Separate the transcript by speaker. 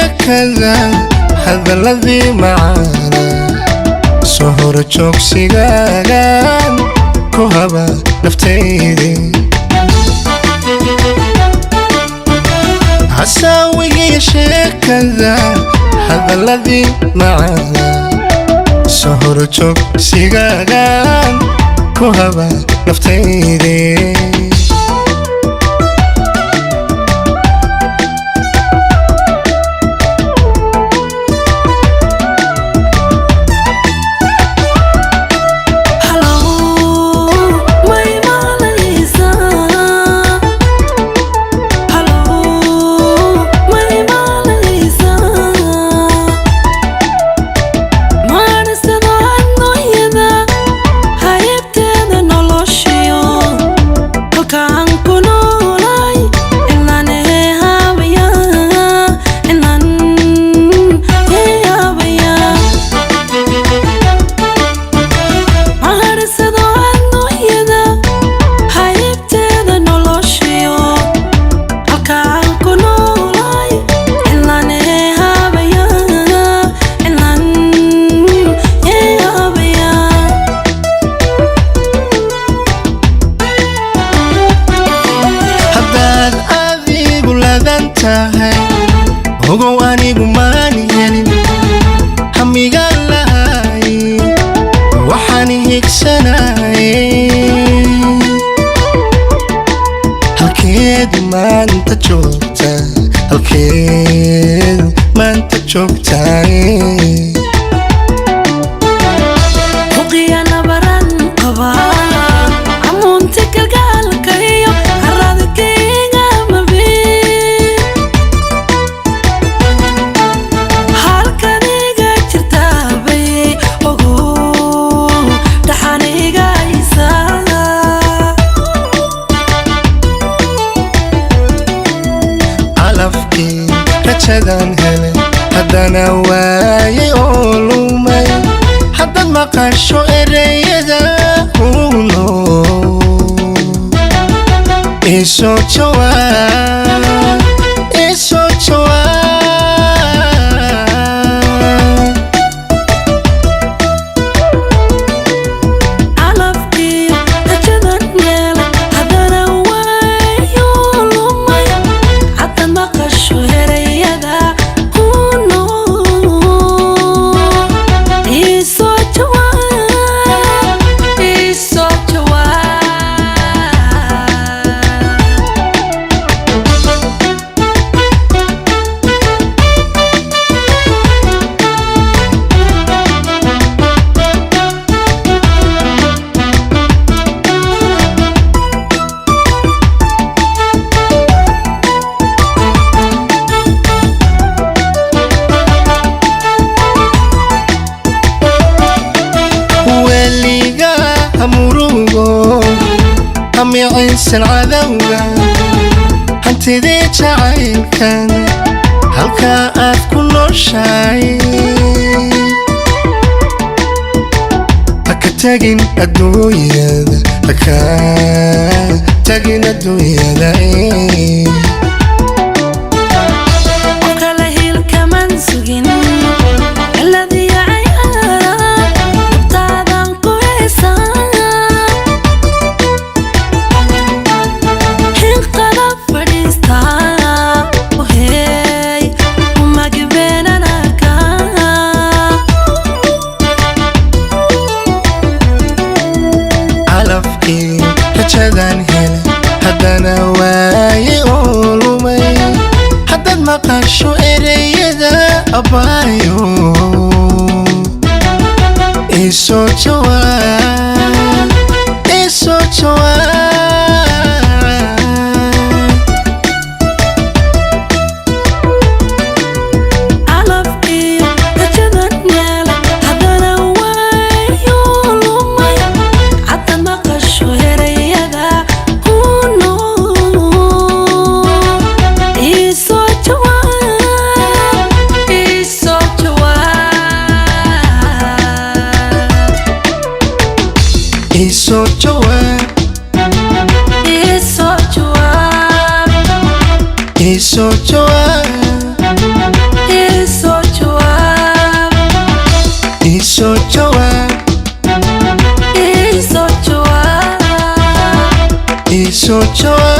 Speaker 1: sheekada hadalladii macaana soo hor joogsigaagan ku haba naftaydii hasaawigiiyo sheekada hadalladii macaana soo hor joogsigaagan ku haba naftaydii ogow anigu maan helin hamigaan lahay waxaan higsanayay halkeed maanta joogtaa halkeed maanta joogtaay rajadan hele haddana waayay oo lumay haddaad maqasho ereyada huno isoo jawaab isoo jawaab amicaysan cadawga hantidii jacaylkan halkaa aad ku nooshahay haka tagin adduunyada haka tagin adduunyada rajadan hele haddana waayay oo lumay haddaad maqasho ereyada abaayo isoo jawaab isoo jawaab isoo jawaab isoo jawaab isoo jawaab isoo jawaab isoo jawaab